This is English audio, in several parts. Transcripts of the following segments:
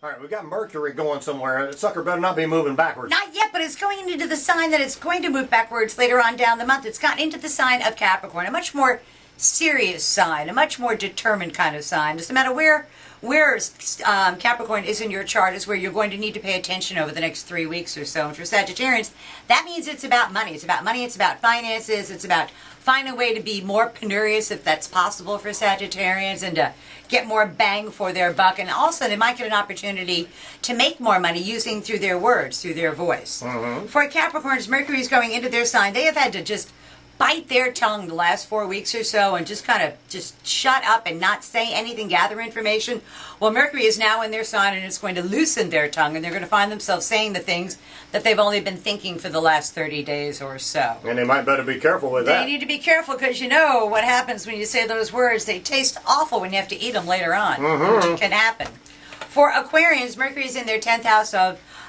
All right, we got Mercury going somewhere. That sucker better not be moving backwards. Not yet, but it's going into the sign that it's going to move backwards later on down the month. It's gotten into the sign of Capricorn, a much more serious sign, a much more determined kind of sign. Doesn't matter where Capricorn is in your chart is where you're going to need to pay attention over the next 3 weeks or so. And for Sagittarians, that means it's about money. It's about money. It's about finances. It's about finding a way to be more penurious if that's possible for Sagittarians and to get more bang for their buck. And also they might get an opportunity to make more money using through their words, through their voice. For Capricorns, Mercury is going into their sign. They have had to just bite their tongue the last 4 weeks or so and just kind of just shut up and not say anything, gather information. Well, Mercury is now in their sign and it's going to loosen their tongue and they're going to find themselves saying the things that they've only been thinking for the last 30 days or so. And they might better be careful with that. They need to be careful because you know what happens when you say those words. They taste awful when you have to eat them later on, which can happen. For Aquarians, Mercury is in their 10th house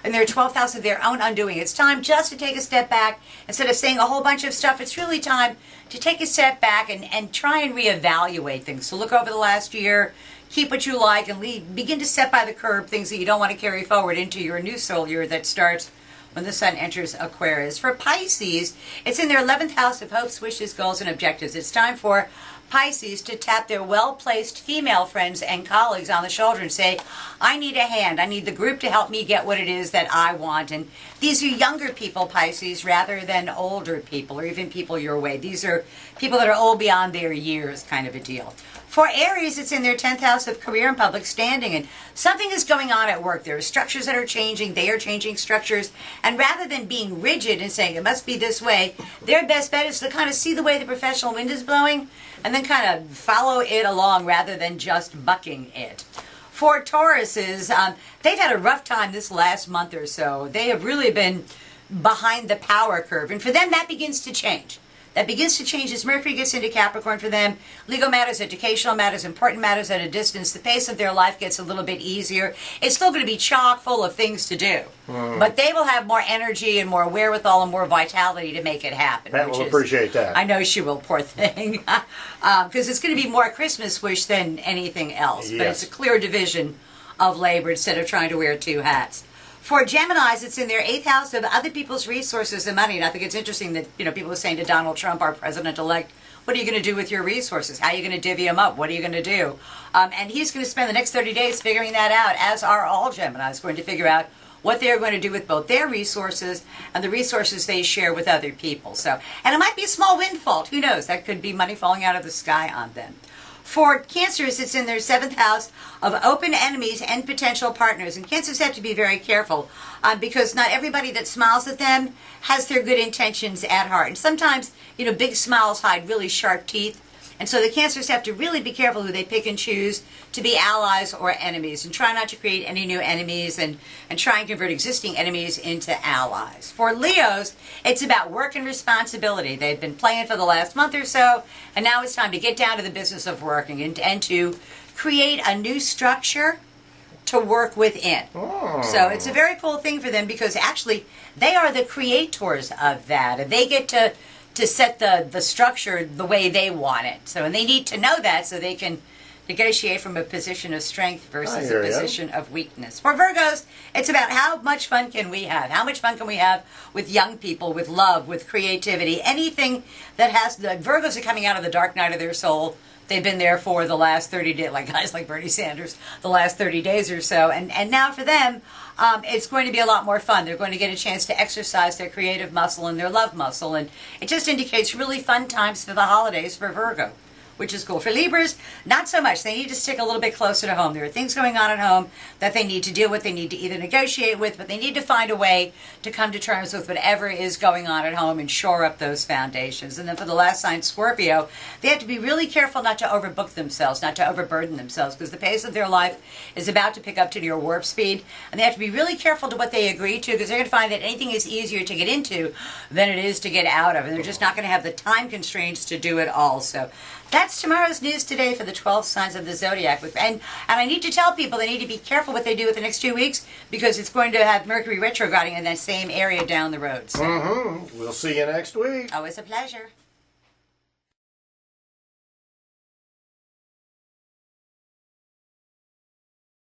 in their 12th house of their own undoing. It's time just to take a step back. Instead of saying a whole bunch of stuff, it's really time to take a step back and try and reevaluate things. So look over the last year, keep what you like, and begin to set by the curb things that you don't want to carry forward into your new solar year that starts when the sun enters Aquarius. For Pisces, it's in their 11th house of hopes, wishes, goals, and objectives. It's time for Pisces to tap their well-placed female friends and colleagues on the shoulder and say, I need a hand. I need the group to help me get what it is that I want. And these are younger people, Pisces, rather than older people or even people your way. These are people that are old beyond their years kind of a deal. For Aries, it's in their 10th house of career and public standing, and something is going on at work. There are structures that are changing. They are changing structures, and rather than being rigid and saying it must be this way, their best bet is to kind of see the way the professional wind is blowing and then kind of follow it along rather than just bucking it. For Tauruses, they've had a rough time this last month or so. They have really been behind the power curve, and for them that begins to change. That begins to change as Mercury gets into Capricorn for them. Legal matters, educational matters, important matters at a distance. The pace of their life gets a little bit easier. It's still going to be chock full of things to do. But they will have more energy and more wherewithal and more vitality to make it happen. Pat will appreciate that. I know she will, poor thing. Because it's going to be more Christmas wish than anything else. Yes. But it's a clear division of labor instead of trying to wear two hats. For Geminis, it's in their 8th house of other people's resources and money. And I think it's interesting that people are saying to Donald Trump, our president-elect, what are you going to do with your resources? How are you going to divvy them up? What are you going to do? And he's going to spend the next 30 days figuring that out, as are all Geminis going to figure out what they're going to do with both their resources and the resources they share with other people. So, and it might be a small windfall. Who knows? That could be money falling out of the sky on them. For Cancers, it's in their 7th house of open enemies and potential partners. And Cancers have to be very careful because not everybody that smiles at them has their good intentions at heart. And sometimes, big smiles hide really sharp teeth. And so the Cancers have to really be careful who they pick and choose to be allies or enemies, and try not to create any new enemies and try and convert existing enemies into allies. For Leos, it's about work and responsibility. They've been playing for the last month or so, and now it's time to get down to the business of working and to create a new structure to work within. So it's a very cool thing for them because actually they are the creators of that, and they get to set the structure the way they want it. So, and they need to know that so they can negotiate from a position of strength versus a position of weakness. For Virgos, it's about how much fun can we have? How much fun can we have with young people, with love, with creativity, anything that has, the Virgos are coming out of the dark night of their soul. They've been there for the last 30 days, like guys like Bernie Sanders, the last 30 days or so. And now for them, it's going to be a lot more fun. They're going to get a chance to exercise their creative muscle and their love muscle. And it just indicates really fun times for the holidays for Virgo, which is cool. For Libras, not so much. They need to stick a little bit closer to home. There are things going on at home that they need to deal with. They need to either negotiate with, but they need to find a way to come to terms with whatever is going on at home and shore up those foundations. And then for the last sign, Scorpio, they have to be really careful not to overbook themselves, not to overburden themselves, because the pace of their life is about to pick up to near warp speed. And they have to be really careful to what they agree to, because they're going to find that anything is easier to get into than it is to get out of. And they're just not going to have the time constraints to do it all. So that's tomorrow's news today for the 12 signs of the zodiac. And I need to tell people they need to be careful what they do with the next 2 weeks because it's going to have Mercury retrograding in that same area down the road. So. We'll see you next week. Always a pleasure.